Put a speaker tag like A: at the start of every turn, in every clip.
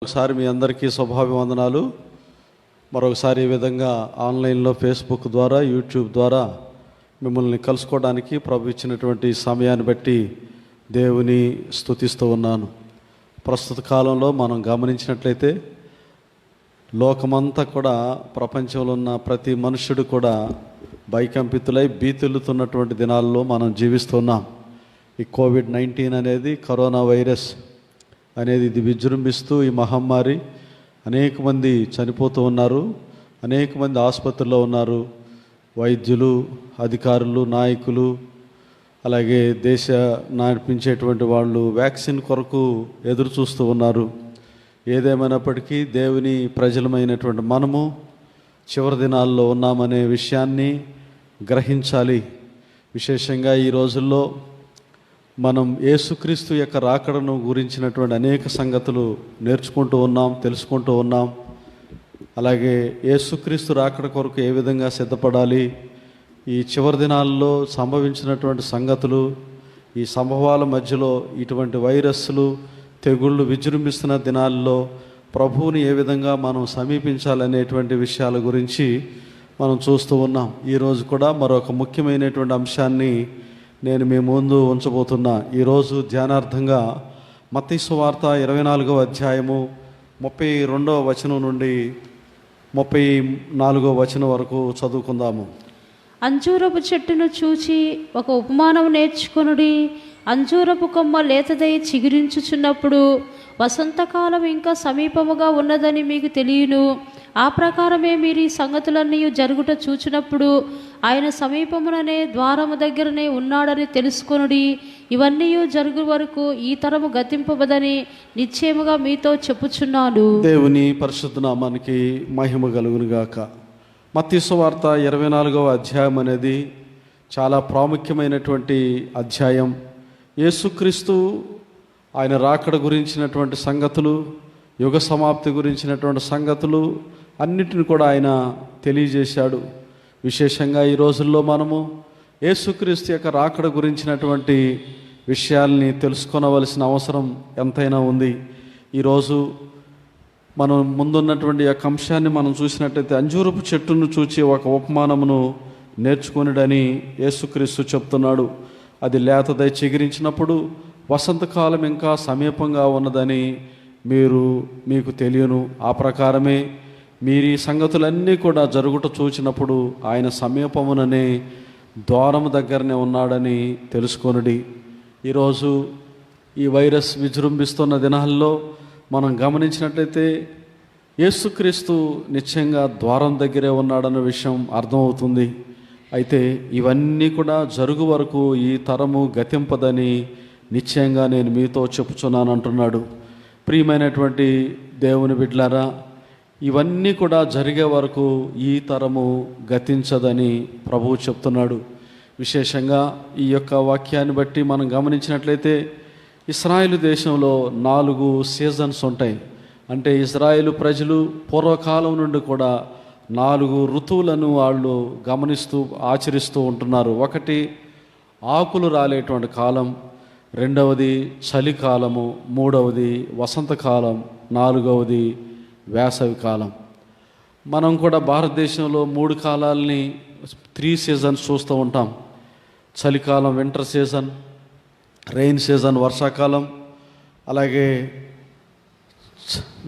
A: ఒకసారి మీ అందరికీ శుభాభివందనాలు. మరొకసారి ఈ విధంగా ఆన్లైన్లో ఫేస్బుక్ ద్వారా, యూట్యూబ్ ద్వారా మిమ్మల్ని కలుసుకోవడానికి ప్రభు ఇచ్చినటువంటి సమయాన్ని బట్టి దేవుని స్తుతిస్తూ ఉన్నాను. ప్రస్తుత కాలంలో మనం గమనించినట్లయితే లోకమంతా కూడా, ప్రపంచంలో ఉన్న ప్రతి మనుష్యుడు కూడా భయకంపితులై భీతిల్లుతున్నటువంటి దినాల్లో మనం జీవిస్తున్నాం. ఈ కోవిడ్-19 అనేది, కరోనా వైరస్ అనేది ఇది విజృంభిస్తూ ఈ మహమ్మారి అనేక మంది చనిపోతూ ఉన్నారు, అనేక మంది ఆసుపత్రిలో ఉన్నారు. వైద్యులు, అధికారులు, నాయకులు, అలాగే దేశ నడిపించేటువంటి వాళ్ళు వ్యాక్సిన్ కొరకు ఎదురు చూస్తూ ఉన్నారు. ఏదేమైనప్పటికీ దేవుని ప్రజలమైనటువంటి మనము చివరి దినాల్లో ఉన్నామనే విషయాన్ని గ్రహించాలి. విశేషంగా ఈ రోజుల్లో మనం యేసుక్రీస్తు యొక్క రాకడను గురించినటువంటి అనేక సంగతులు నేర్చుకుంటూ ఉన్నాం, తెలుసుకుంటూ ఉన్నాం. అలాగే యేసుక్రీస్తు రాకడ కొరకు ఏ విధంగా సిద్ధపడాలి, ఈ చివరి దినాల్లో సంభవించినటువంటి సంగతులు, ఈ సంభవాల మధ్యలో ఇటువంటి వైరస్లు, తెగుళ్ళు విజృంభిస్తున్న దినాల్లో ప్రభువుని ఏ విధంగా మనం సమీపించాలనేటువంటి విషయాల గురించి మనం చూస్తూ ఉన్నాం. ఈరోజు కూడా మరొక ముఖ్యమైనటువంటి అంశాన్ని నేను మీ ముందు ఉంచబోతున్నా. ఈరోజు ధ్యానార్థంగా మత్తయి సువార్త 24వ అధ్యాయము 32వ వచనం నుండి 34వ వచనం వరకు చదువుకుందాము.
B: అంజూరపు చెట్టును చూచి ఒక ఉపమానం నేర్చుకొనుడి. అంజూరపు కొమ్మ లేతదై చిగురించుచున్నప్పుడు వసంతకాలం ఇంకా సమీపముగా ఉన్నదని మీకు తెలియను. ఆ ప్రకారమే మీరు ఈ సంగతులన్నీ జరుగుట చూచినప్పుడు ఆయన సమీపముననే ద్వారము దగ్గరనే ఉన్నాడని తెలుసుకొనుడి. ఇవన్నీ జరుగు వరకు ఈ తరము గతింపబదని నిశ్చయముగా మీతో చెప్పుచున్నాను.
A: దేవుని పరిశుద్ధ నామానికి మహిమ కలుగును గాక. మత్తయి సువార్త 24వ అధ్యాయం అనేది చాలా ప్రాముఖ్యమైనటువంటి అధ్యాయం. యేసుక్రీస్తు ఆయన రాకడ గురించినటువంటి సంగతులు, యుగ సమాప్తి గురించినటువంటి సంగతులు అన్నిటిని కూడా ఆయన తెలియజేశాడు. విశేషంగా ఈ రోజుల్లో మనము యేసుక్రీస్తు యొక్క రాకడ గురించినటువంటి విషయాల్ని తెలుసుకొనవలసిన అవసరం ఎంతైనా ఉంది. ఈరోజు మనం ముందున్నటువంటి యొక్క అంశాన్ని మనం చూసినట్లయితే, అంజూరపు చెట్టును చూచి ఒక ఉపమానమును నేర్చుకొనుడని యేసుక్రీస్తు చెప్తున్నాడు. అది లేతదై చిగురించినప్పుడు వసంతకాలం ఇంకా సమీపంగా ఉన్నదని మీకు తెలియను. ఆ ప్రకారమే మీరు ఈ సంగతులన్నీ కూడా జరుగుట చూచినప్పుడు ఆయన సమీపముననే ద్వారము దగ్గరనే ఉన్నాడని తెలుసుకొనుడి. ఈరోజు ఈ వైరస్ విజృంభిస్తున్న దినాల్లో మనం గమనించినట్లయితే యేసుక్రీస్తు నిశ్చయంగా ద్వారం దగ్గరే ఉన్నాడన్న విషయం అర్థమవుతుంది. అయితే ఇవన్నీ కూడా జరుగు వరకు ఈ తరము గతింపదని నిశ్చయంగా నేను మీతో చెప్పుచున్నాను అంటున్నాడు. ప్రియమైనటువంటి దేవుని బిడ్డలారా, ఇవన్నీ కూడా జరిగే వరకు ఈ తరము గతించదని ప్రభువు చెప్తున్నాడు. విశేషంగా ఈ యొక్క వాక్యాన్ని బట్టి మనం గమనించినట్లయితే ఇశ్రాయేలు దేశంలో 4 సీజన్స్ ఉంటాయి. అంటే ఇశ్రాయేలు ప్రజలు పూర్వకాలం నుండి కూడా 4 ఋతువులను వాళ్ళు గమనిస్తూ ఆచరిస్తూ ఉంటున్నారు. ఒకటి ఆకులు రాలేటువంటి కాలం, రెండవది చలికాలము, మూడవది వసంతకాలం, నాలుగవది వేసవి కాలం. మనం కూడా భారతదేశంలో 3 కాలాలని, 3 సీజన్స్ చూస్తూ ఉంటాం. చలికాలం వింటర్ సీజన్, రెయిన్ సీజన్ వర్షాకాలం, అలాగే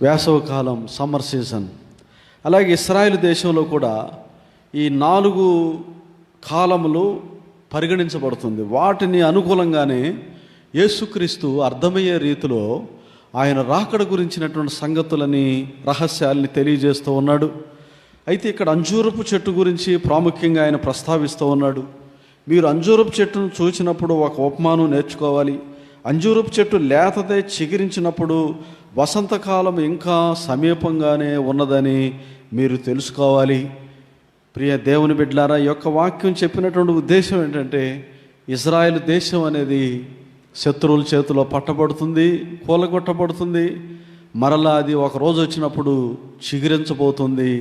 A: వేసవి కాలం సమ్మర్ సీజన్. అలాగే ఇశ్రాయేలు దేశంలో కూడా ఈ 4 కాలములు పరిగణించబడుతుంది. వాటిని అనుకూలంగానే యేసుక్రీస్తు అర్థమయ్యే రీతిలో ఆయన రాకడ గురించినటువంటి సంగతులని, రహస్యాల్ని తెలియజేస్తూ ఉన్నాడు. అయితే ఇక్కడ అంజూరపు చెట్టు గురించి ప్రాముఖ్యంగా ఆయన ప్రస్తావిస్తూ ఉన్నాడు. మీరు అంజూరపు చెట్టును చూసినప్పుడు ఒక ఉపమానం నేర్చుకోవాలి. అంజూరపు చెట్టు లేతదై చిగురించినప్పుడు వసంతకాలం ఇంకా సమీపంగానే ఉన్నదని మీరు తెలుసుకోవాలి. ప్రియ దేవుని బిడ్డలారా, ఈ యొక్క వాక్యం చెప్పినటువంటి ఉద్దేశం ఏంటంటే, ఇజ్రాయెల్ దేశం అనేది శత్రువుల చేతిలో పట్టబడుతుంది, కూలగొట్టబడుతుంది. మరలా అది ఒక రోజు వచ్చినప్పుడు చిగురించబోతుంది.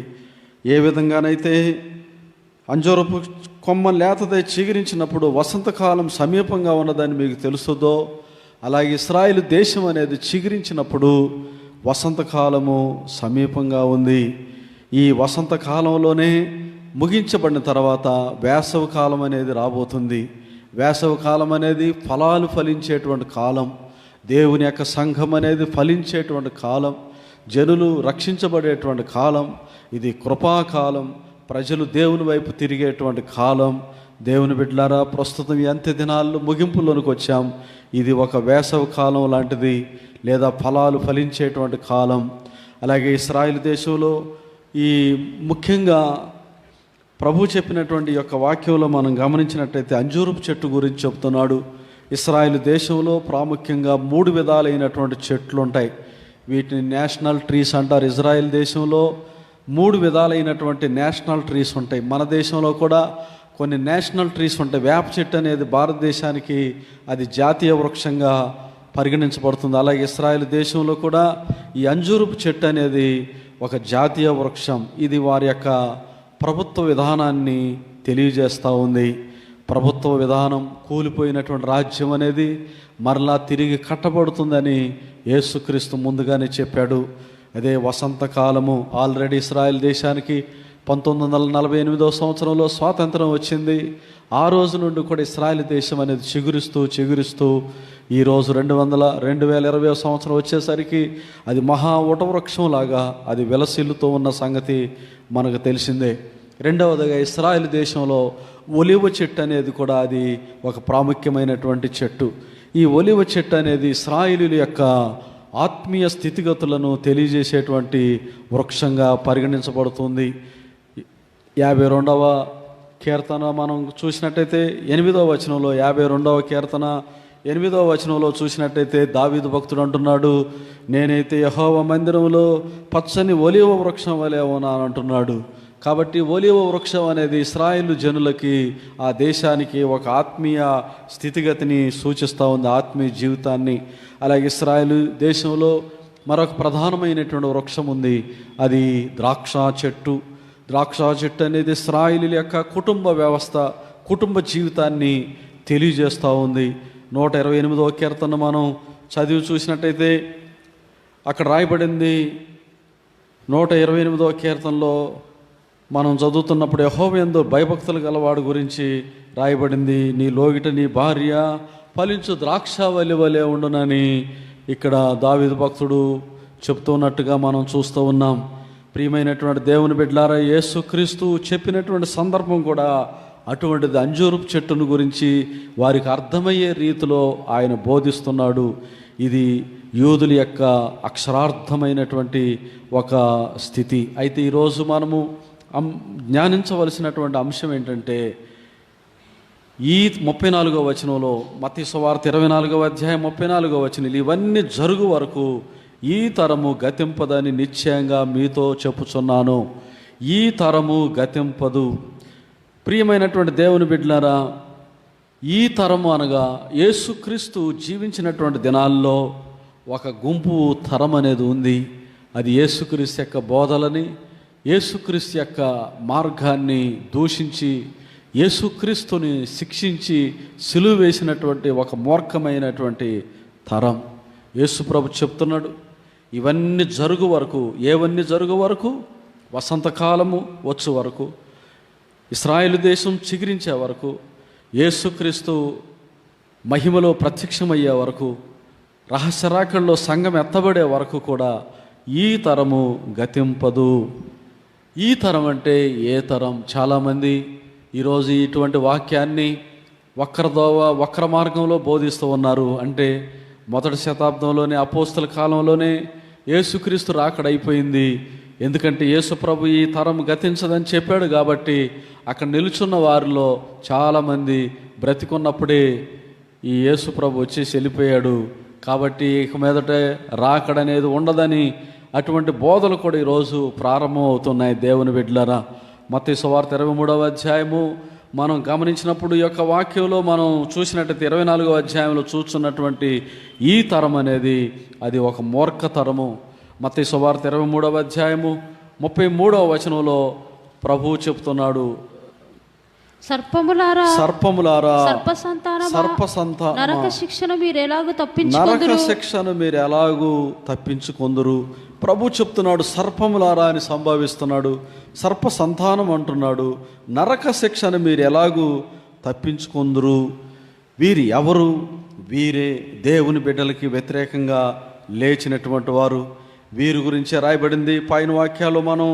A: ఏ విధంగానైతే అంజూరపు కొమ్మ లేతదై చిగురించినప్పుడు వసంతకాలం సమీపంగా ఉన్నదని మీకు తెలుస్తుందో, అలాగే ఇశ్రాయేలు దేశం అనేది చిగురించినప్పుడు వసంతకాలము సమీపంగా ఉంది. ఈ వసంతకాలంలోనే ముగించబడిన తర్వాత వేసవి కాలం అనేది రాబోతుంది. వేసవి కాలం అనేది ఫలాలు ఫలించేటువంటి కాలం, దేవుని యొక్క సంఘం అనేది ఫలించేటువంటి కాలం, జనులు రక్షించబడేటువంటి కాలం. ఇది కృపాకాలం, ప్రజలు దేవుని వైపు తిరిగేటువంటి కాలం. దేవుని బిడ్డలారా, ప్రస్తుతం ఈ అంత్య దినాల్లో ముగింపులోనికి వచ్చాం. ఇది ఒక వేసవి కాలం లాంటిది, లేదా ఫలాలు ఫలించేటువంటి కాలం. అలాగే ఇశ్రాయేలు దేశంలో ఈ ముఖ్యంగా ప్రభు చెప్పినటువంటి యొక్క వాక్యంలో మనం గమనించినట్టయితే అంజూరపు చెట్టు గురించి చెప్తున్నాడు. ఇశ్రాయేలు దేశంలో ప్రాముఖ్యంగా 3 విధాలైనటువంటి చెట్లు ఉంటాయి. వీటిని నేషనల్ ట్రీస్ అంటారు. ఇజ్రాయెల్ దేశంలో 3 విధాలైనటువంటి నేషనల్ ట్రీస్ ఉంటాయి. మన దేశంలో కూడా కొన్ని నేషనల్ ట్రీస్ ఉంటాయి. వేప చెట్టు అనేది భారతదేశానికి అది జాతీయ వృక్షంగా పరిగణించబడుతుంది. అలాగే ఇశ్రాయేల్ దేశంలో కూడా ఈ అంజూరపు చెట్టు అనేది ఒక జాతీయ వృక్షం. ఇది వారి యొక్క ప్రభుత్వ విధానాన్ని తెలియజేస్తూ ఉంది. ప్రభుత్వ విధానం, కూలిపోయినటువంటి రాజ్యం అనేది మరలా తిరిగి కట్టబడుతుందని యేసుక్రీస్తు ముందుగానే చెప్పాడు. అదే వసంతకాలము. ఆల్రెడీ ఇశ్రాయేల్ దేశానికి 1948వ సంవత్సరంలో స్వాతంత్రం వచ్చింది. ఆ రోజు నుండి కూడా ఇశ్రాయేల్ దేశం అనేది చిగురిస్తూ ఈరోజు 2020వ సంవత్సరం వచ్చేసరికి అది మహా వటవృక్షం లాగా అది విలసిల్లుతూ ఉన్న సంగతి మనకు తెలిసిందే. రెండవదిగా ఇశ్రాయేల్ దేశంలో ఒలివ చెట్టు అనేది కూడా అది ఒక ప్రాముఖ్యమైనటువంటి చెట్టు. ఈ ఒలివ చెట్టు అనేది ఇశ్రాయేలీయుల యొక్క ఆత్మీయ స్థితిగతులను తెలియజేసేటువంటి వృక్షంగా పరిగణించబడుతుంది. 52వ కీర్తన మనం చూసినట్టయితే 8వ వచనంలో, 52వ కీర్తన 8వ వచనంలో చూసినట్టయితే దావీదు భక్తుడు అంటున్నాడు, నేనైతే యెహోవా మందిరంలో పచ్చని ఒలివ వృక్షం వలె ఉన్నాను అంటున్నాడు. కాబట్టి ఒలివ వృక్షం అనేది ఇశ్రాయేలు జనులకి, ఆ దేశానికి ఒక ఆత్మీయ స్థితిగతిని సూచిస్తూ ఉంది, ఆత్మీయ జీవితాన్ని. అలాగే ఇశ్రాయేలు దేశంలో మరొక ప్రధానమైనటువంటి వృక్షం ఉంది, అది ద్రాక్ష చెట్టు. ద్రాక్ష చెట్టు అనేది ఇశ్రాయేలీయుల యొక్క కుటుంబ వ్యవస్థ, కుటుంబ జీవితాన్ని తెలియజేస్తూ ఉంది. 128వ కీర్తన మనం చదివి చూసినట్టయితే అక్కడ రాయబడింది. 128వ కీర్తనలో మనం చదువుతున్నప్పుడు యెహోవాయందు భయభక్తులు గలవాడు గురించి రాయబడింది. నీ లోగిట నీ భార్య ఫలించు ద్రాక్షావల్లి వలె ఉండునని ఇక్కడ దావీదు భక్తుడు చెప్తున్నట్టుగా మనం చూస్తూ ఉన్నాం. ప్రియమైనటువంటి దేవుని బిడ్డలారా, యేసుక్రీస్తు చెప్పినటువంటి సందర్భం కూడా అటువంటిది. అంజూరపు చెట్టును గురించి వారికి అర్థమయ్యే రీతిలో ఆయన బోధిస్తున్నాడు. ఇది యూదుల యొక్క అక్షరార్థమైనటువంటి ఒక స్థితి. అయితే ఈరోజు మనము జ్ఞానించవలసినటువంటి అంశం ఏంటంటే, ఈ 34వ వచనంలో, మత్తయి సువార్త 24వ అధ్యాయం 34వ వచనం, ఇవన్నీ జరుగు వరకు ఈ తరము గతింపదని నిశ్చయంగా మీతో చెప్పుచున్నాను. ఈ తరము గతింపదు. ప్రియమైనటువంటి దేవుని బిడ్డలారా, ఈ తరము అనగా యేసుక్రీస్తు జీవించినటువంటి దినాల్లో ఒక గుంపు తరం అనేది ఉంది. అది యేసుక్రీస్తు యొక్క బోధలని, యేసుక్రీస్తు యొక్క మార్గాన్ని దూషించి, యేసుక్రీస్తుని శిక్షించి సిలువ వేసినటువంటి ఒక మూర్ఖమైనటువంటి తరం. యేసుప్రభు చెప్తున్నాడు, ఇవన్నీ జరుగు వరకు, ఏవన్నీ జరుగు వరకు, వసంతకాలము వచ్చు వరకు, ఇశ్రాయేలు దేశం చిగురించే వరకు, యేసుక్రీస్తు మహిమలో ప్రత్యక్షమయ్యే వరకు, రహస్యరాకల్లో సంఘం ఎత్తబడే వరకు కూడా ఈ తరము గతింపదు. ఈ తరం అంటే ఏ తరం? చాలామంది ఈరోజు ఇటువంటి వాక్యాన్ని వక్ర మార్గంలో బోధిస్తూ ఉన్నారు. అంటే 1వ శతాబ్దంలోనే, అపోస్తల కాలంలోనే యేసుక్రీస్తు రాకడైపోయింది. ఎందుకంటే యేసు ప్రభు ఈ తరం గతించదని చెప్పాడు కాబట్టి అక్కడ నిలుచున్న వారిలో చాలామంది బ్రతికున్నప్పుడే ఈ యేసు ప్రభు వచ్చేసి వెళ్ళిపోయాడు. కాబట్టి ఇక మీదట రాకడనేది ఉండదని అటువంటి బోధలు కూడా ఈరోజు ప్రారంభం అవుతున్నాయి. దేవుని బిడ్డలారా, మత్తయి సువార్త 23వ అధ్యాయము మనం గమనించినప్పుడు ఈ యొక్క వాక్యంలో మనం చూసినట్టయితే 24వ అధ్యాయంలో చూస్తున్నటువంటి ఈ తరం అనేది అది ఒక మూర్ఖ తరము. మత్తయి సువార్త 23వ అధ్యాయము 33వ వచనంలో ప్రభువు చెప్తున్నాడు,
B: సర్పములారా సర్ప సంతానమా నరక శిక్షను మీరు ఎలాగూ
A: తప్పించుకొందురు. ప్రభు చెప్తున్నాడు, సర్పములారా అని సంభావిస్తున్నాడు, సర్ప సంతానం అంటున్నాడు, నరక శిక్షను మీరు ఎలాగూ తప్పించుకొందురు. వీరు ఎవరు? వీరే దేవుని బిడ్డలకి వ్యతిరేకంగా లేచినటువంటి వారు. వీరి గురించే రాయబడింది పైన వాక్యాలు మనం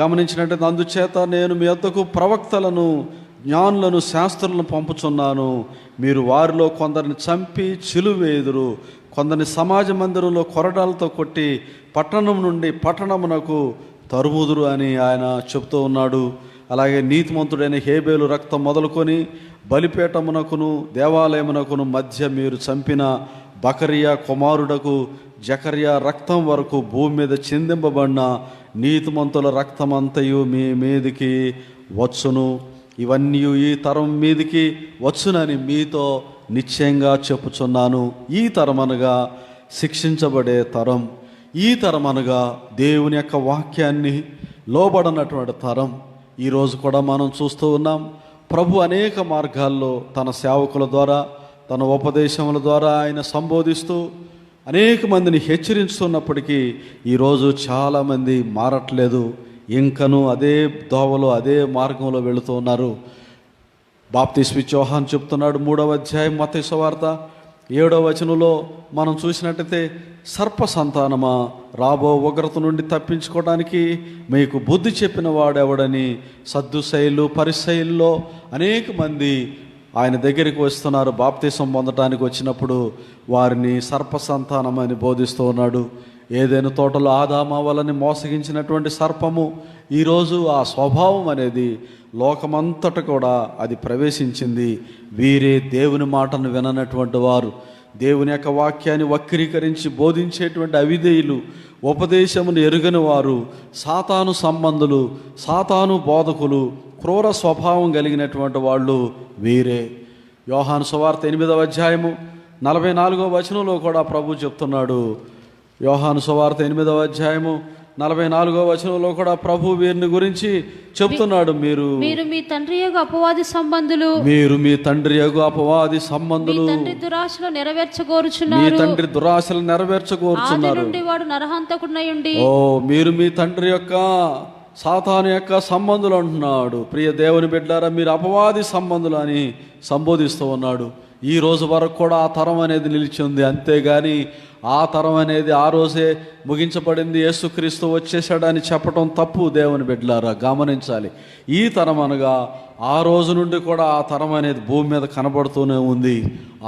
A: గమనించినట్లయితే, అందుచేత నేను మీ వద్దకు ప్రవక్తలను, జ్ఞానులను, శాస్త్రులను పంపుచున్నాను. మీరు వారిలో కొందరిని చంపి చిలువేదురు, కొందరిని సమాజ మందిరంలో కొరడాలతో కొట్టి పట్టణం నుండి పట్టణమునకు తరుముదురు అని ఆయన చెప్తూ ఉన్నాడు. అలాగే నీతిమంతుడైన హేబేలు రక్తం మొదలుకొని బలిపీఠమునకును దేవాలయమునకును మధ్య మీరు చంపిన బకరియా కుమారుడకు జకర్యా రక్తం వరకు భూమి మీద చిందింపబడిన నీతిమంతుల రక్తమంతయు మీ మీదికి వచ్చును. ఇవన్నీ ఈ తరం మీదికి వచ్చునని మీతో నిశ్చయంగా చెప్పుచున్నాను. ఈ తరం అనగా శిక్షించబడే తరం, ఈ తరం అనగా దేవుని యొక్క వాక్యాన్ని లోబడనటువంటి తరం. ఈరోజు కూడా మనం చూస్తూ ఉన్నాం. ప్రభు అనేక మార్గాల్లో తన సేవకుల ద్వారా, తన ఉపదేశముల ద్వారా ఆయన సంబోధిస్తూ అనేక మందిని హెచ్చరిస్తున్నప్పటికీ ఈరోజు చాలామంది మారట్లేదు. ఇంకను అదే దోవలో, అదే మార్గంలో వెళుతూ ఉన్నారు. బాప్తిస్మ యోహాను చెప్తున్నాడు 3వ అధ్యాయం మత్తయి సువార్త 7వ వచనంలో మనం చూసినట్టయితే, సర్ప సంతానమా, రాబో ఉగ్రత నుండి తప్పించుకోవడానికి మీకు బుద్ధి చెప్పిన వాడెవడని సద్దుసైలు పరిసైల్లో అనేక మంది ఆయన దగ్గరికి వస్తున్నారు. బాప్తిసం పొందడానికి వచ్చినప్పుడు వారిని సర్ప సంతానం అని బోధిస్తూ ఉన్నాడు. ఏదైనా తోటలో ఆదామ వలని మోసగించినటువంటి సర్పము ఈరోజు ఆ స్వభావం అనేది లోకమంతట కూడా అది ప్రవేశించింది. వీరే దేవుని మాటను విననటువంటి వారు, దేవుని యొక్క వాక్యాన్ని వక్రీకరించి బోధించేటువంటి అవిధేయులు, ఉపదేశమును ఎరుగని వారు, సాతాను సంబంధులు, సాతాను బోధకులు, క్రూర స్వభావం కలిగినటువంటి వాళ్ళు వీరే. యోహాను సువార్త 8వ అధ్యాయము 44వ వచనంలో కూడా ప్రభు చెప్తున్నాడు. యోహాను సువార్త 8వ అధ్యాయము 44వ వచనంలో కూడా ప్రభు వీరిని గురించి చెప్తున్నాడు. మీరు
B: మీ తండ్రి యొక్క అపవాది సంబంధులు,
A: మీరు మీ తండ్రి యొక్క అపవాది సంబంధులు,
B: మీ తండ్రి దురాశలు నెరవేర్చగోరుచున్నారు,
A: మీ తండ్రి దురాశలు నెరవేర్చగోరుచున్నారు.
B: వాడు నరహంతకుడై ఉండి,
A: మీరు మీ తండ్రి యొక్క సాతాను యొక్క సంబంధులు అంటున్నాడు. ప్రియ దేవుని బిడ్డారా, మీరు అపవాది సంబంధులు అని సంబోధిస్తూ ఉన్నాడు. ఈ రోజు వరకు కూడా ఆ తరం అనేది నిలిచి ఉంది. అంతేగాని ఆ తరం అనేది ఆ రోజే ముగించబడింది, యేసుక్రీస్తు వచ్చేసాడని చెప్పడం తప్పు. దేవుని బిడ్డలారా గమనించాలి. ఈ తరం అనగా ఆ రోజు నుండి కూడా ఆ తరం అనేది భూమి మీద కనబడుతూనే ఉంది.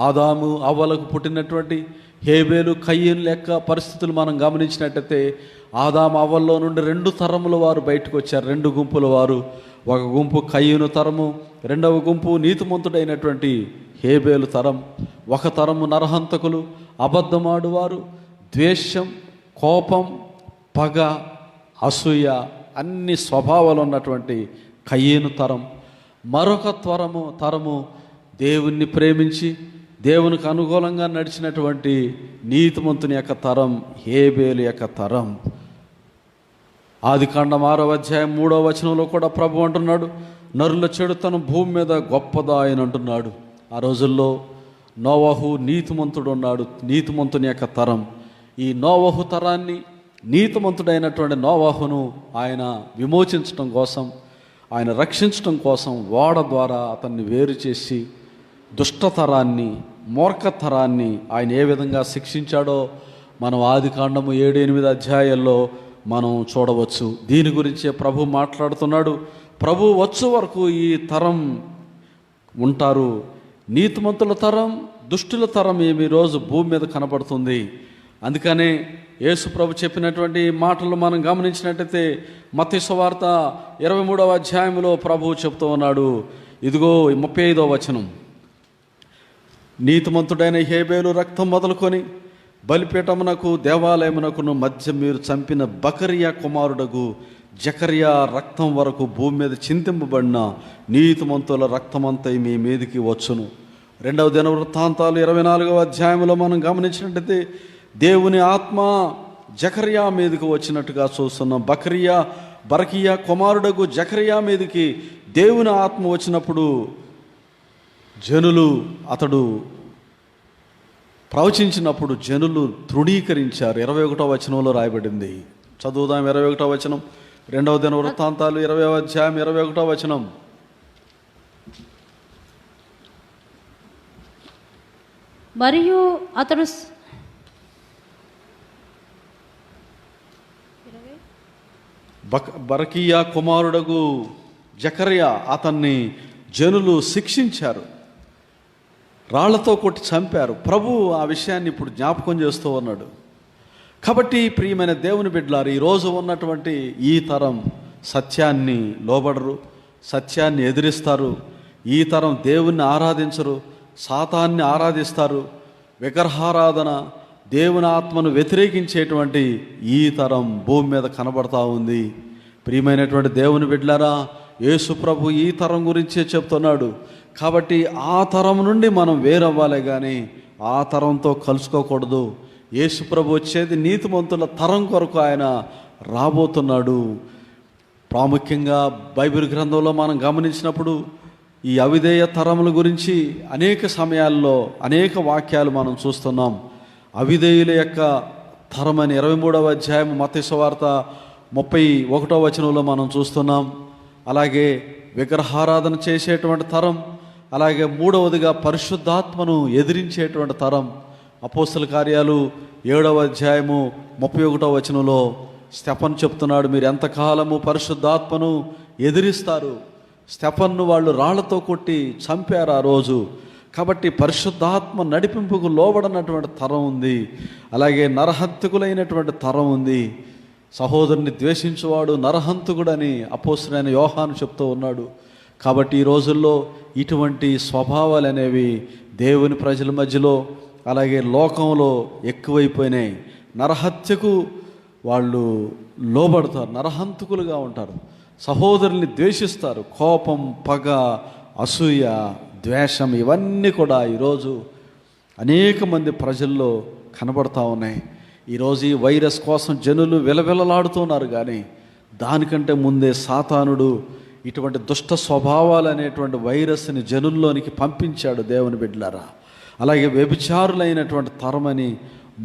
A: ఆదాము అవ్వలకు పుట్టినటువంటి హేబేలు కయ్యను లెక్క పరిస్థితులు మనం గమనించినట్టయితే, ఆదాము అవ్వల్లో నుండి 2 తరముల వారు బయటకు వచ్చారు, 2 గుంపుల వారు. ఒక గుంపు కయ్యను తరము, రెండవ గుంపు నీతిమంతుడైనటువంటి హేబేలు తరం. ఒక తరము నరహంతకులు, అబద్ధమాడువారు, ద్వేషం, కోపం, పగ, అసూయ అన్ని స్వభావాలు ఉన్నటువంటి కయ్యేను తరం. మరొక తరము దేవుణ్ణి ప్రేమించి దేవునికి అనుకూలంగా నడిచినటువంటి నీతిమంతుని యొక్క తరం, హేబేలు యొక్క తరం. ఆదికాండం 6వ అధ్యాయం 3వ వచనంలో కూడా ప్రభు అంటున్నాడు, నరుల చెడుతనం భూమి మీద గొప్పదా అని అంటున్నాడు. ఆ రోజుల్లో నోవహు నీతిమంతుడు ఉన్నాడు, నీతిమంతుని యొక్క తరం. ఈ నోవహు తరాన్ని, నీతిమంతుడైనటువంటి నోవహును ఆయన విమోచించడం కోసం, ఆయన రక్షించడం కోసం ఓడ ద్వారా అతన్ని వేరు చేసి దుష్టతరాన్ని, మూర్ఖతరాన్ని ఆయన ఏ విధంగా శిక్షించాడో మనం ఆదికాండము 7-8 అధ్యాయాల్లో మనం చూడవచ్చు. దీని గురించే ప్రభు మాట్లాడుతున్నాడు. ప్రభు వచ్చు వరకు ఈ తరం ఉంటారు. నీతిమంతుల తరం, దుష్టుల తరం ఏమి రోజు భూమి మీద కనబడుతుంది. అందుకనే యేసు ప్రభు చెప్పినటువంటి మాటలు మనం గమనించినట్టయితే మత్తయి సువార్త 23వ అధ్యాయంలో ప్రభు చెప్తూ ఉన్నాడు. ఇదిగో 35వ వచనం, నీతిమంతుడైన హేబేలు రక్తం మొదలుకొని బలిపీఠమునకు దేవాలయమునకును మధ్య మీరు చంపిన బకరియా కుమారుడగు జకర్యా రక్తం వరకు భూమి మీద చింతింపబడిన నీతిమంతుల రక్తమంతా మీ మీదికి వచ్చును. 2వ దినవృత్తాంతాలు 24వ అధ్యాయంలో మనం గమనించినట్టయితే దేవుని ఆత్మ జకర్యా మీదకి వచ్చినట్టుగా చూస్తున్నాం. బరకియా కుమారుడగు జకర్యా మీదకి దేవుని ఆత్మ వచ్చినప్పుడు జనులు అతడు ప్రవచించినప్పుడు జనులు తృణీకరించారు. 21వ వచనంలో రాయబడింది. చదువుదాం 21వ వచనం, 2వ దినవృత్తాంతాలు 20వ అధ్యాయం 21వ వచనం.
B: మరియు అతడు
A: బరకీయా కుమారుడగు జకర్యా అతన్ని జనులు శిక్షించారు, రాళ్లతో కొట్టి చంపారు. ప్రభు ఆ విషయాన్ని ఇప్పుడు జ్ఞాపకం చేస్తూ ఉన్నాడు. కాబట్టి ప్రియమైన దేవుని బిడ్డలారు, ఈరోజు ఉన్నటువంటి ఈ తరం సత్యాన్ని లోబడరు, సత్యాన్ని ఎదిరిస్తారు. ఈ తరం దేవుణ్ణి ఆరాధించరు, సాతాన్ని ఆరాధిస్తారు. విగ్రహారాధన, దేవుని ఆత్మను వ్యతిరేకించేటువంటి ఈ తరం భూమి మీద కనబడతా ఉంది. ప్రియమైనటువంటి దేవుని బిడ్డలారా, యేసు ప్రభు ఈ తరం గురించే చెప్తున్నాడు. కాబట్టి ఆ తరం నుండి మనం వేరవ్వాలే కానీ ఆ తరంతో కలుసుకోకూడదు. యేసు ప్రభు వచ్చేది నీతిమంతుల తరం కొరకు ఆయన రాబోతున్నాడు. ప్రాముఖ్యంగా బైబిల్ గ్రంథంలో మనం గమనించినప్పుడు ఈ అవిధేయ తరముల గురించి అనేక సమయాల్లో అనేక వాక్యాలు మనం చూస్తున్నాం. అవిధేయుల యొక్క తరం అని 23వ అధ్యాయం మత్తయి సువార్త 31వ వచనంలో మనం చూస్తున్నాం. అలాగే విగ్రహారాధన చేసేటువంటి తరం, అలాగే మూడవదిగా పరిశుద్ధాత్మను ఎదిరించేటువంటి తరం. అపోస్తల కార్యాలు 7వ అధ్యాయము 31వ వచనంలో స్టెఫను చెప్తున్నాడు, మీరు ఎంతకాలము పరిశుద్ధాత్మను ఎదిరిస్తారు. స్టెఫన్ను వాళ్ళు రాళ్లతో కొట్టి చంపారు ఆ రోజు. కాబట్టి పరిశుద్ధాత్మ నడిపింపుకు లోబడినటువంటి తరం ఉంది. అలాగే నరహంతకులైనటువంటి తరం ఉంది. సహోదరుని ద్వేషించువాడు నరహంతకుడని అపోస్తలుడైన యోహాను చెప్తూ ఉన్నాడు. కాబట్టి ఈ రోజుల్లో ఇటువంటి స్వభావాలు అనేవి దేవుని ప్రజల మధ్యలో అలాగే లోకంలో ఎక్కువైపోయినాయి. నరహత్యకు వాళ్ళు లోబడతారు, నరహంతకులుగా ఉంటారు, సహోదరుల్ని ద్వేషిస్తారు. కోపం, పగ, అసూయ, ద్వేషం ఇవన్నీ కూడా ఈరోజు అనేక మంది ప్రజల్లో కనబడతా ఉన్నాయి. ఈరోజు ఈ వైరస్ కోసం జనులు విలవిలలాడుతున్నారు. కానీ దానికంటే ముందే సాతానుడు ఇటువంటి దుష్ట స్వభావాలు అనేటువంటి వైరస్ని జనుల్లోనికి పంపించాడు దేవుని బిడ్డలారా. అలాగే వ్యభిచారులైనటువంటి తరమని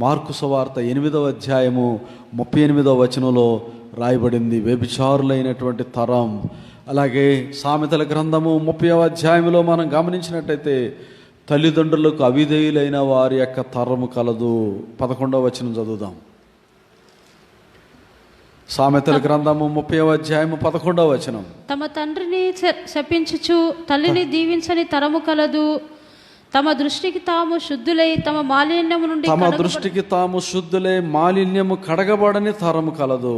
A: మార్కు సువార్త 8వ అధ్యాయము 38వ వచనంలో రాయబడింది. వ్యభిచారులైనటువంటి తరం. అలాగే సామెతల గ్రంథము 30వ అధ్యాయంలో మనం గమనించినట్టయితే తల్లిదండ్రులకు అవిధేయులైన వారి యొక్క తరము కలదు. 11వ వచనం చదువుదాం. సామెతల గ్రంథము 30వ అధ్యాయము 11వ వచనం.
B: తమ తండ్రిని శపించుచు తల్లిని దీవించని తరము కలదు. తమ దృష్టికి తాము శుద్ధులై తమ మాలిన్యము నుండి
A: మాలిన్యము కడగబడని తరము కలదు.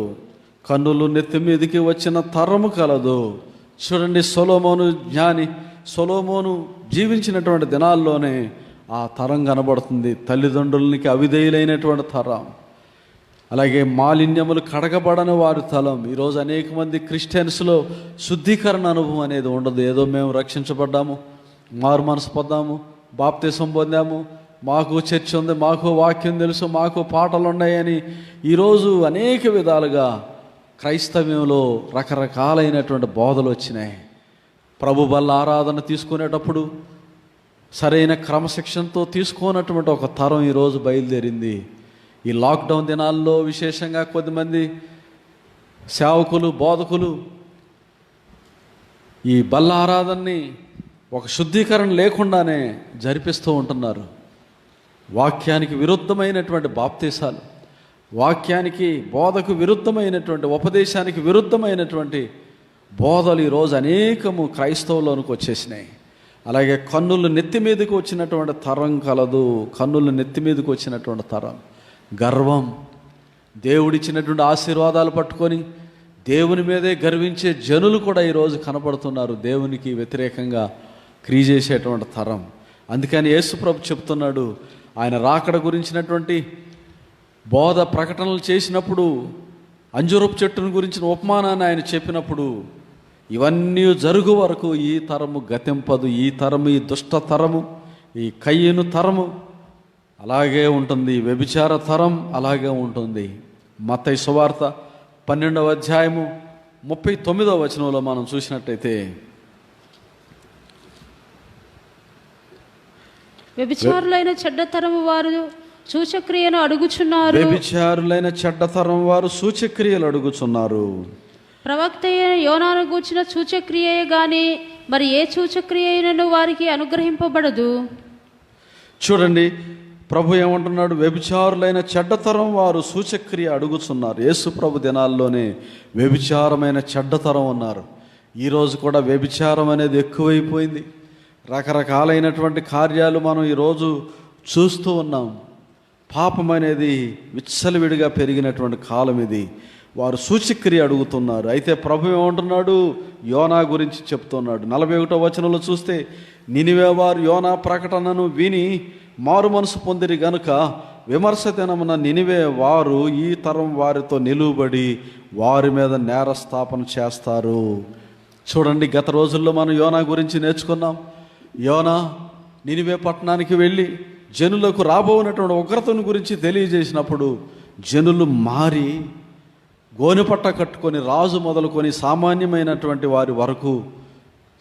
A: కన్నులు నెత్తి మీదికి వచ్చిన తరము కలదు. చూడండి, సొలొమోను జీవించినటువంటి దినాల్లోనే ఆ తరం కనబడుతుంది. తల్లిదండ్రులకి అవిధేయులైనటువంటి తరం. అలాగే మాలిన్యములు కడగబడని వారి తలం. ఈరోజు అనేక మంది క్రిస్టియన్స్లో శుద్ధీకరణ అనుభవం అనేది ఉండదు. ఏదో మేము రక్షించబడ్డాము, మారు మనసు పొందాము, బాప్తిసం పొందాము, మాకు చర్చ్ ఉంది, మాకు వాక్యం తెలుసు, మాకు పాటలు ఉన్నాయని ఈరోజు అనేక విధాలుగా క్రైస్తవ్యంలో రకరకాలైనటువంటి బోధలు వచ్చినాయి. ప్రభు బల్ల ఆరాధన తీసుకునేటప్పుడు సరైన క్రమశిక్షణతో తీసుకోనటువంటి ఒక తరం ఈరోజు బయలుదేరింది. ఈ లాక్డౌన్ దినాల్లో విశేషంగా కొద్దిమంది సేవకులు, బోధకులు ఈ బల్ల ఆరాధనని ఒక శుద్ధీకరణ లేకుండానే జరిపిస్తూ ఉంటున్నారు. వాక్యానికి విరుద్ధమైనటువంటి బాప్తీసాలు, వాక్యానికి బోధకు విరుద్ధమైనటువంటి, ఉపదేశానికి విరుద్ధమైనటువంటి బోధలు ఈరోజు అనేకము క్రైస్తవులోనికి వచ్చేసినాయి. అలాగే కన్నులు నెత్తి మీదకి వచ్చినటువంటి తరం కలదు. కన్నులు నెత్తి మీదకి వచ్చినటువంటి తరం. గర్వం, దేవుడిచ్చినటువంటి ఆశీర్వాదాలు పట్టుకొని దేవుని మీదే గర్వించే జనులు కూడా ఈరోజు కనపడుతున్నారు. దేవునికి వ్యతిరేకంగా క్రియ చేసేటువంటి తరం. అందుకని యేసు ప్రభు చెప్తున్నాడు, ఆయన రాకడ గురించినటువంటి బోధ ప్రకటనలు చేసినప్పుడు, అంజూరపు చెట్టును గురించిన ఉపమానాన్ని ఆయన చెప్పినప్పుడు, ఇవన్నీ జరుగు వరకు ఈ తరము గతింపదు. ఈ తరము, ఈ దుష్ట తరము, ఈ కయ్యను తరము అలాగే ఉంటుంది. వ్యభిచార తరం అలాగే ఉంటుంది. మత్తయి సువార్త 12వ అధ్యాయము 39వ వచనంలో మనం చూసినట్టయితే,
B: వ్యభిచారులైన చెడ్డతరము వారు సూచక్రియను అడుగుచున్నారు.
A: వ్యభిచారులైన చెడ్డతరం వారు సూచక్రియలు అడుగుచున్నారు.
B: ప్రవక్త అయిన యోనాను గూర్చిన సూచక్రియే గాని మరి ఏ సూచక్రియ అయినను వారికి అనుగ్రహింపబడదు.
A: చూడండి, ప్రభు ఏమంటున్నాడు? వ్యభిచారులైన చెడ్డతరం వారు సూచక్రియ అడుగుచున్నారు. యేసు ప్రభు దినాల్లోనే వ్యభిచారమైన చెడ్డతరం ఉన్నారు. ఈరోజు కూడా వ్యభిచారం అనేది ఎక్కువైపోయింది. రకరకాలైనటువంటి కార్యాలు మనం ఈరోజు చూస్తూ ఉన్నాం. పాపం అనేది విచ్చలవిడిగా పెరిగినటువంటి కాలం ఇది. వారు సూచక్రియ అడుగుతున్నారు. అయితే ప్రభు ఏమంటున్నాడు? యోనా గురించి చెప్తున్నాడు. 41వ వచనంలో చూస్తే, నినివే వారు యోనా ప్రకటనను విని మారు మనసు పొందిరి గనుక విమర్శ దినమున నినివే వారు ఈ తరం వారితో నిలువబడి వారి మీద నేరస్థాపన చేస్తారు. చూడండి, గత రోజుల్లో మనం యోనా గురించి నేర్చుకున్నాం. యోనా నినివే పట్టణానికి వెళ్ళి జనులకు రాబోనటువంటి ఉగ్రతను గురించి తెలియజేసినప్పుడు జనులు మారి గోనెపట్ట కట్టుకొని రాజు మొదలుకొని సామాన్యమైనటువంటి వారి వరకు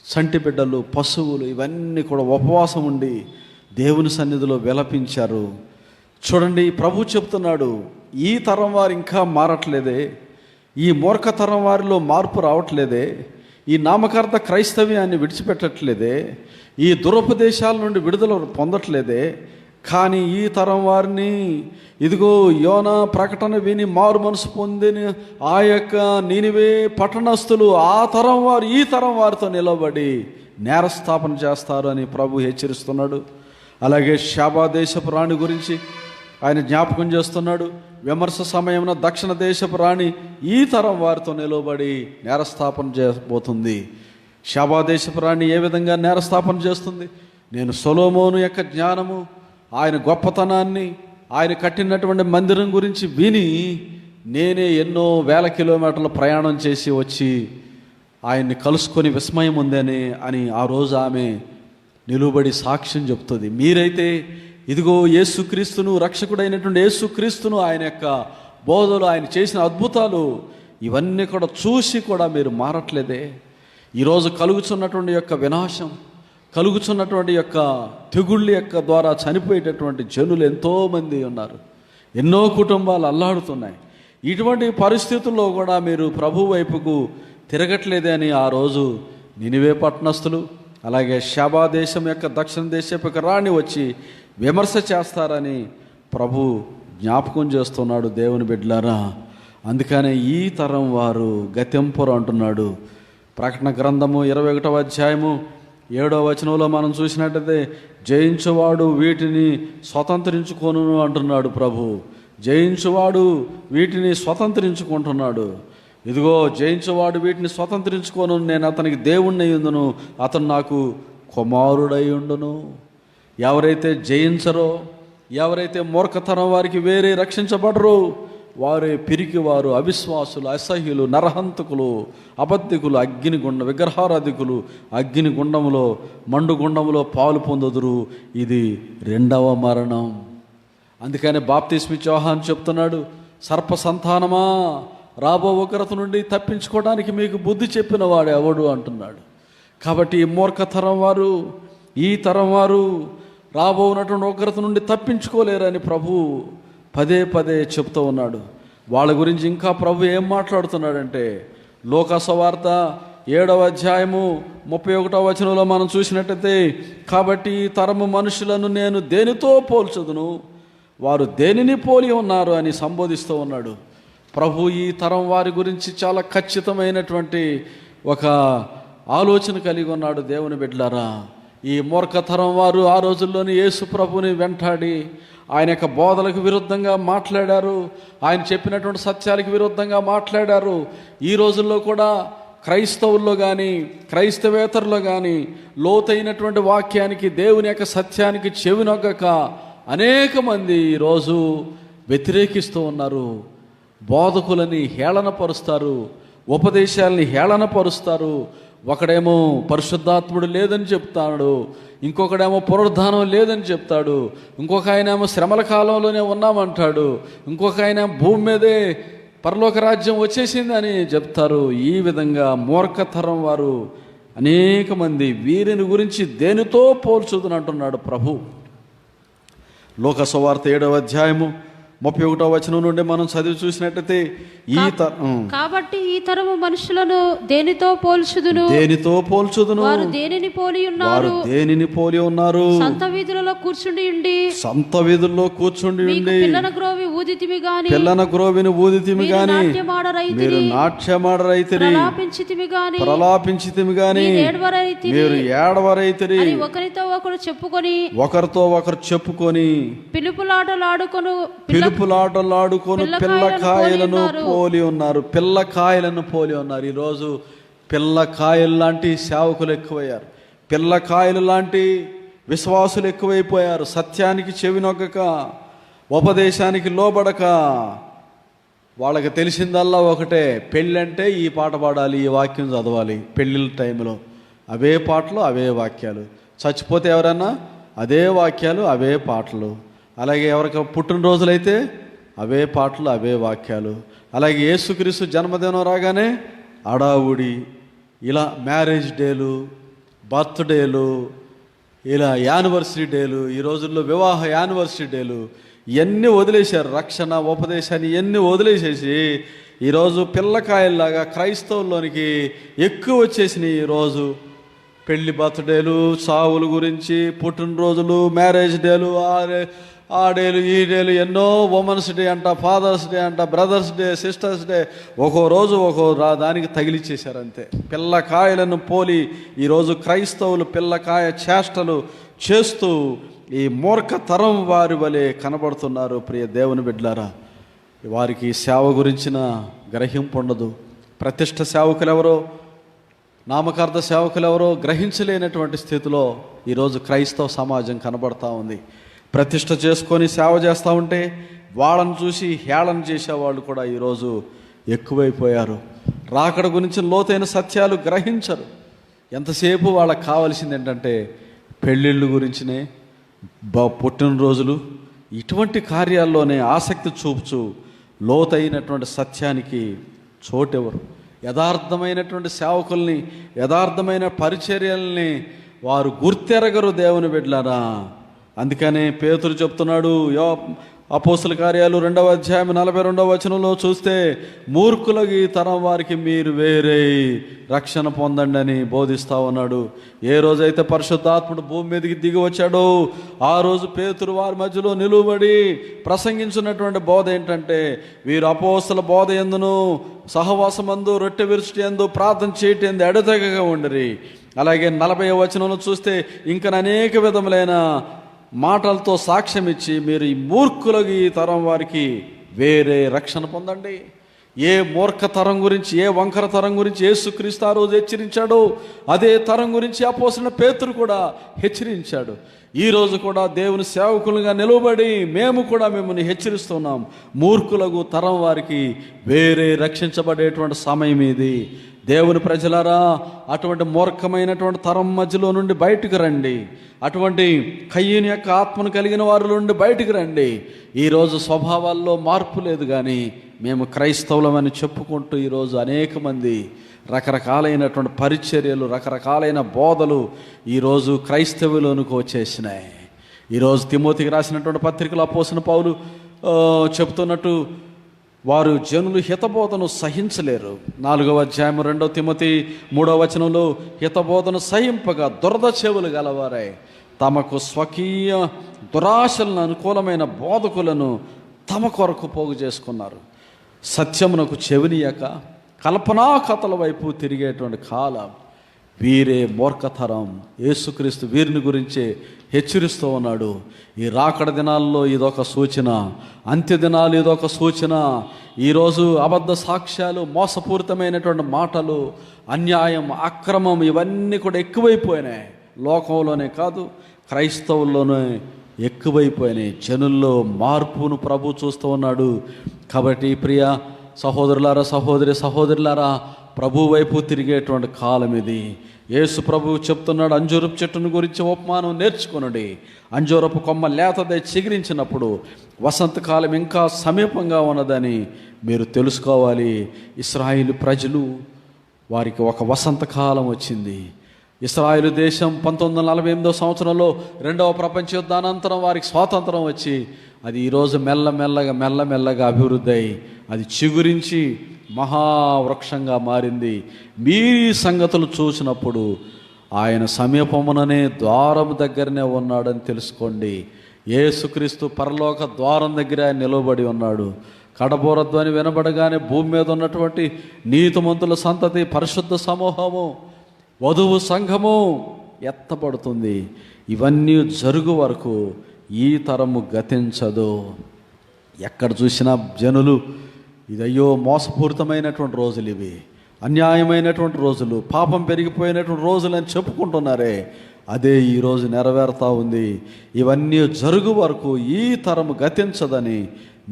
A: చంటి బిడ్డలు, పశువులు ఇవన్నీ కూడా ఉపవాసం ఉండి దేవుని సన్నిధిలో విలపించారు. చూడండి, ప్రభు చెప్తున్నాడు, ఈ తరం వారు ఇంకా మారట్లేదే, ఈ మూర్ఖ తరం వారిలో మార్పు రావట్లేదే, ఈ నామకార్థ క్రైస్తవ్యాన్ని విడిచిపెట్టట్లేదే, ఈ దురుపదేశాల నుండి విడుదల పొందట్లేదే, కానీ ఈ తరం వారిని ఇదిగో యోనా ప్రకటన విని మారు మనసు పొందిన ఆ యొక్క నినివే పట్టణస్థులు ఆ తరం వారు ఈ తరం వారితో నిలబడి నేరస్థాపన చేస్తారు అని ప్రభు హెచ్చరిస్తున్నాడు. అలాగే షాబా దేశపు రాణి గురించి ఆయన జ్ఞాపకం చేస్తున్నాడు. విమర్శ సమయమున దక్షిణ దేశపు రాణి ఈ తరం వారితో నిలబడి నేరస్థాపన చేయబోతుంది. షాబా దేశపు రాణి ఏ విధంగా నేరస్థాపన చేస్తుంది? నేను సొలొమోను యొక్క జ్ఞానము, ఆయన గొప్పతనాన్ని, ఆయన కట్టినటువంటి మందిరం గురించి విని నేనే ఎన్నో వేల కిలోమీటర్ల ప్రయాణం చేసి వచ్చి ఆయన్ని కలుసుకొని విస్మయం ఉందని అని ఆ రోజు ఆమె నిలువబడి సాక్ష్యం చెప్తుంది. మీరైతే ఇదిగో యేసుక్రీస్తును, రక్షకుడైనటువంటి యేసుక్రీస్తును, ఆయన యొక్క బోధలు, ఆయన చేసిన అద్భుతాలు ఇవన్నీ కూడా చూసి కూడా మీరు మారట్లేదే. ఈరోజు కలుగుతున్నటువంటి యొక్క వినాశం, కలుగుతున్నటువంటి యొక్క తెగుళ్ళ యొక్క ద్వారా చనిపోయేటటువంటి జనులు ఎంతోమంది ఉన్నారు. ఎన్నో కుటుంబాలు అల్లాడుతున్నాయి. ఇటువంటి పరిస్థితుల్లో కూడా మీరు ప్రభు వైపుకు తిరగట్లేదే అని ఆ రోజు నినివే పట్టణస్థులు, అలాగే షాబా దేశం యొక్క దక్షిణ దేశపు రాణి వచ్చి విమర్శ చేస్తారని ప్రభు జ్ఞాపకం చేస్తున్నాడు. దేవుని బిడ్డలారా, అందుకనే ఈ తరం వారు గతింపురు అంటున్నాడు. ప్రకటన గ్రంథము 21వ అధ్యాయము 7వ వచనంలో మనం చూసినట్టయితే జయించువాడు వీటిని స్వతంత్రించుకోను అంటున్నాడు ప్రభు. జయించువాడు వీటిని స్వతంత్రించుకుంటున్నాడు. ఇదిగో జయించువాడు వీటిని స్వతంత్రించుకోను, నేను అతనికి దేవుణ్ణి అయ్యుందును, అతను నాకు కుమారుడై ఉండును. ఎవరైతే జయించరో, ఎవరైతే మూర్ఖతరం వారికి వేరే రక్షించబడరో వారే పిరికివారు, అవిశ్వాసులు, అసహ్యులు, నరహంతకులు, అబద్ధికులు, అగ్నిగుండ విగ్రహారాధికులు అగ్నిగుండములో మండుగుండములో పాలు పొందుదురు. ఇది రెండవ మరణం. అందుకని బాప్తిస్మిచ్చే యోహాను చెప్తున్నాడు, సర్ప సంతానమా, రాబో ఉగ్రత నుండి తప్పించుకోవడానికి మీకు బుద్ధి చెప్పిన వాడు ఎవడు అంటున్నాడు. కాబట్టి ఈ మూర్ఖతరం వారు, ఈ తరం వారు రాబోనటువంటి ఉగ్రత నుండి తప్పించుకోలేరని ప్రభు పదే పదే చెప్తూ ఉన్నాడు. వాళ్ళ గురించి ఇంకా ప్రభు ఏం మాట్లాడుతున్నాడంటే, లోకా సువార్త 7వ అధ్యాయము 31వ వచనంలో మనం చూసినట్టయితే, కాబట్టి ఈ తరము మనుషులను నేను దేనితో పోల్చుదును, వారు దేనిని పోలి ఉన్నారు అని సంబోధిస్తూ ఉన్నాడు ప్రభు. ఈ తరం వారి గురించి చాలా ఖచ్చితమైనటువంటి ఒక ఆలోచన కలిగి ఉన్నాడు. దేవుని బిడ్డలారా, ఈ మూర్ఖతరం వారు ఆ రోజుల్లోని యేసు ప్రభుని వెంటాడి ఆయన యొక్క బోధలకు విరుద్ధంగా మాట్లాడారు, ఆయన చెప్పినటువంటి సత్యాలకు విరుద్ధంగా మాట్లాడారు. ఈ రోజుల్లో కూడా క్రైస్తవుల్లో కానీ క్రైస్తవేతరులో కానీ లోతైనటువంటి వాక్యానికి, దేవుని యొక్క సత్యానికి చెవినొగ్గక అనేక మంది ఈరోజు వ్యతిరేకిస్తూ ఉన్నారు. బోధకులని హేళనపరుస్తారు, ఉపదేశాలని హేళనపరుస్తారు. ఒకడేమో పరిశుద్ధాత్ముడు లేదని చెప్తాడు, ఇంకొకడేమో పునరుద్ధానం లేదని చెప్తాడు, ఇంకొక ఆయన ఏమో శ్రమల కాలంలోనే ఉన్నామంటాడు, ఇంకొక ఆయన భూమి మీదే పరలోక రాజ్యం వచ్చేసిందని చెప్తారు. ఈ విధంగా మూర్ఖతరం వారు అనేక మంది వీరిని గురించి దేనితో పోల్చుదని అంటున్నాడు ప్రభు. లోక సువార్త 7వ అధ్యాయము 31వ వచనం నుండి మనం చదివి చూసినట్టయితే
B: కాబట్టి ఈ తరము మనుషులను దేనితో పోల్చుదును
A: వారు
B: దేనిని పోలి ఉన్నారు సంత వీధులలో కూర్చుండి ఉండి పిల్లన గ్రోవిని ఊదితిమి గాని మీరు నాట్యమాడరైతిరి ప్రలాపించితిమి గాని మీరు ఏడవరైతిరి ఒకరితో
A: ఒకరు చెప్పుకొని
B: పిలుపులాటలాడుకొను
A: పిల్లకాయలను పోలి ఉన్నారు. ఈరోజు పిల్లకాయలు లాంటి సేవకులు ఎక్కువయ్యారు. పిల్లకాయలు లాంటి విశ్వాసులు ఎక్కువైపోయారు. సత్యానికి చెవినొగ్గక, ఉపదేశానికి లోబడక, వాళ్ళకి తెలిసిందల్లా ఒకటే, పెళ్ళంటే ఈ పాట పాడాలి, ఈ వాక్యం చదవాలి. పెళ్ళిళ్ళ టైంలో అవే పాటలు, అవే వాక్యాలు. చచ్చిపోతే ఎవరన్నా అదే వాక్యాలు, అవే పాటలు. అలాగే ఎవరికి పుట్టినరోజులైతే అవే పాటలు, అవే వాక్యాలు. అలాగే యేసుక్రీస్తు జన్మదినం రాగానే అడావుడి, ఇలా మ్యారేజ్ డేలు, బర్త్డేలు, ఇలా యానివర్సరీ డేలు, ఈ రోజుల్లో వివాహ యానివర్సరీ డేలు, ఇవన్నీ వదిలేశారు. రక్షణ, ఉపదేశాన్ని ఇవన్నీ వదిలేసేసి ఈరోజు పిల్లకాయల్లాగా క్రైస్తవుల్లోనికి ఎక్కువ వచ్చేసినాయి. ఈరోజు పెళ్లి, బర్త్డేలు, చావుల గురించి, పుట్టినరోజులు, మ్యారేజ్ డేలు, ఆ డేలు, ఈ డేలు, ఎన్నో ఉమెన్స్ డే అంట, ఫాదర్స్ డే అంట, బ్రదర్స్ డే, సిస్టర్స్ డే, ఒక్కో రోజు ఒక్కో దానికి తగిలిచ్చేశారు అంతే. పిల్లకాయలను పోలి ఈరోజు క్రైస్తవులు పిల్లకాయ చేష్టలు చేస్తూ ఈ మూర్ఖ తరం వారి వలె కనబడుతున్నారు. ప్రియ దేవుని బిడ్డలారా, వారికి సేవ గురించిన గ్రహింపు ఉండదు. ప్రతిష్ఠ సేవకులు ఎవరో, నామకార్థ సేవకులు ఎవరో గ్రహించలేనటువంటి స్థితిలో ఈరోజు క్రైస్తవ సమాజం కనబడతా ఉంది. ప్రతిష్ఠ చేసుకొని సేవ చేస్తూ ఉంటే వాళ్ళని చూసి హేళన చేసేవాళ్ళు కూడా ఈరోజు ఎక్కువైపోయారు. రాకడ గురించి లోతైన సత్యాలు గ్రహించరు. ఎంతసేపు వాళ్ళకి కావాల్సింది ఏంటంటే పెళ్ళిళ్ళు గురించినే, పుట్టినరోజులు, ఇటువంటి కార్యాల్లోనే ఆసక్తి చూపుచు లోతైనటువంటి సత్యానికి చోటెవరు. యథార్థమైనటువంటి సేవకుల్ని, యథార్థమైన పరిచర్యల్ని వారు గుర్తెరగరు. దేవుని బిడ్డలారా, అందుకనే పేతురు చెప్తున్నాడు, అపోస్తల కార్యాలు 2వ అధ్యాయం 42వ వచనంలో చూస్తే, మూర్ఖులకి ఈ తరం వారికి మీరు వేరే రక్షణ పొందండి అని బోధిస్తా ఉన్నాడు. ఏ రోజైతే పరిశుద్ధాత్ముడు భూమి మీదకి దిగి వచ్చాడో ఆ రోజు పేతురు వారి మధ్యలో నిలువబడి ప్రసంగించినటువంటి బోధ ఏంటంటే, వీరు అపోస్తల బోధ యందును, సహవాసమందు, రొట్టె విరుచుట యందు, ప్రార్థన చేయటం యందు ఎడతెగక ఉండిరి. అలాగే 40వ వచనంలో చూస్తే, ఇంకా అనేక విధములైన మాటలతో సాక్ష్యం ఇచ్చి, మీరు ఈ మూర్ఖులకి ఈ తరం వారికి వేరే రక్షణ పొందండి. ఏ మూర్ఖ తరం గురించి, ఏ వంకర తరం గురించి యేసుక్రీస్తు ఆ రోజు హెచ్చరించాడో అదే తరం గురించి అపోస్తలుడైన పేతురు కూడా హెచ్చరించాడు. ఈరోజు కూడా దేవుని సేవకులుగా నిలవబడి మేము కూడా మిమ్మల్ని హెచ్చరిస్తున్నాం. మూర్ఖులకు తరం వారికి వేరే రక్షించబడేటువంటి సమయం ఇది. దేవుని ప్రజలారా, అటువంటి మూర్ఖమైనటువంటి తరం మధ్యలో నుండి బయటకు రండి. అటువంటి కయ్యూని యొక్క ఆత్మను కలిగిన వారి నుండి బయటకు రండి. ఈరోజు స్వభావాల్లో మార్పు లేదు, కానీ మేము క్రైస్తవులమని చెప్పుకుంటూ ఈరోజు అనేక మంది రకరకాలైనటువంటి పరిచర్యలు, రకరకాలైన బోధలు ఈరోజు క్రైస్తవులోనికి వచ్చేసినాయి. ఈరోజు తిమోతికి రాసినటువంటి పత్రికలు అపోస్తలుడైన పౌలు చెప్తున్నట్టు, వారు జనులు హితబోధను సహించలేరు. 4వ అధ్యాయం 2 తిమోతి 3వ వచనంలో, హితబోధను సహింపగా దురద చెవులు గలవారై తమకు స్వకీయ దురాశలను అనుకూలమైన బోధకులను తమ కొరకు పోగు చేసుకున్నారు. సత్యమునకు చెవినియక కల్పనా కథల వైపు తిరిగేటువంటి కాలం. వీరే మూర్ఖతరం. యేసుక్రీస్తు వీరిని గురించే హెచ్చరిస్తూ ఉన్నాడు. ఈ రాకడ దినాల్లో ఇదొక సూచన, అంత్య దినాలు ఇదొక సూచన. ఈరోజు అబద్ధ సాక్ష్యాలు, మోసపూరితమైనటువంటి మాటలు, అన్యాయం, అక్రమం ఇవన్నీ కూడా ఎక్కువైపోయినాయి. లోకంలోనే కాదు, క్రైస్తవుల్లోనే ఎక్కువైపోయినాయి. జనుల్లో మార్పును ప్రభు చూస్తూ ఉన్నాడు. కాబట్టి ప్రియ సహోదరులారా, సహోదరులారా, ప్రభు వైపు తిరిగేటువంటి కాలం ఇది. యేసు ప్రభువు చెప్తున్నాడు, అంజూరపు చెట్టును గురించి ఉపమానం నేర్చుకొనండి. అంజూరపు కొమ్మ లేతదై చిగురించినప్పుడు వసంతకాలం ఇంకా సమీపంగా ఉన్నదని మీరు తెలుసుకోవాలి. ఇశ్రాయేలు ప్రజలు, వారికి ఒక వసంతకాలం వచ్చింది. ఇస్రాయేలు దేశం 1948 సంవత్సరంలో రెండవ ప్రపంచ యుద్ధానంతరం వారికి స్వాతంత్రం వచ్చి అది ఈరోజు మెల్లమెల్లగా అభివృద్ధి అయి అది చిగురించి మహావృక్షంగా మారింది. మీ సంగతులు చూసినప్పుడు ఆయన సమీపముననే ద్వారం దగ్గరనే ఉన్నాడని తెలుసుకోండి. యేసుక్రీస్తు పరలోక ద్వారం దగ్గర ఆయన నిలబడి ఉన్నాడు. కడబోర ధ్వని వినబడగానే భూమి మీద ఉన్నటువంటి నీతిమంతుల సంతతి, పరిశుద్ధ సమూహము, వధువు సంఘము ఎత్తబడుతుంది. ఇవన్నీ జరుగు వరకు ఈ తరము గతించదు. ఎక్కడ చూసినా జనులు ఇదయ్యో మోసపూరితమైనటువంటి రోజులు, ఇవి అన్యాయమైనటువంటి రోజులు, పాపం పెరిగిపోయినటువంటి రోజులు అని చెప్పుకుంటున్నారే, అదే ఈరోజు నెరవేరుతూ ఉంది. ఇవన్నీ జరుగు వరకు ఈ తరము గతించదని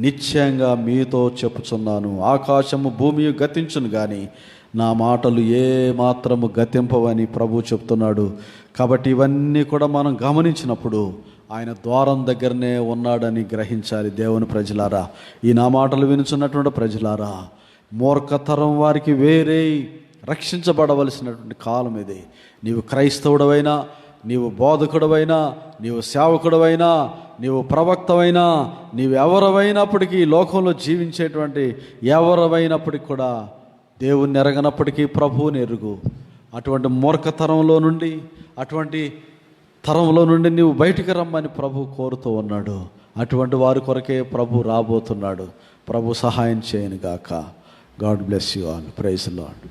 A: నిశ్చయంగా మీతో చెప్పుచున్నాను. ఆకాశము భూమి గతించును కానీ నా మాటలు ఏ మాత్రము గతింపవని ప్రభు చెప్తున్నాడు. కాబట్టి ఇవన్నీ కూడా మనం గమనించినప్పుడు ఆయన ద్వారం దగ్గరనే ఉన్నాడని గ్రహించాలి. దేవుని ప్రజలారా, ఈ నా మాటలు వినుచున్నటువంటి ప్రజలారా, మూర్ఖతరం వారికి వేరే రక్షించబడవలసినటువంటి కాలం ఇది. నీవు క్రైస్తవుడవైనా, నీవు బోధకుడవైనా, నీవు సేవకుడవైనా, నీవు ప్రవక్తవైనా, నీవు ఎవరవైనప్పటికీ, లోకంలో జీవించేటువంటి ఎవరవైనప్పటికీ కూడా దేవుణ్ణి ఎరగనప్పటికీ ప్రభువుని ఎరుగు. అటువంటి మూర్ఖతరంలో నుండి, అటువంటి తరంలో నుండి నీవు బయటికి రమ్మని ప్రభు కోరుతూ ఉన్నాడు. అటువంటి వారి కొరకే ప్రభు రాబోతున్నాడు. ప్రభు సహాయం చేయను గాక. God bless you all. Praise lord.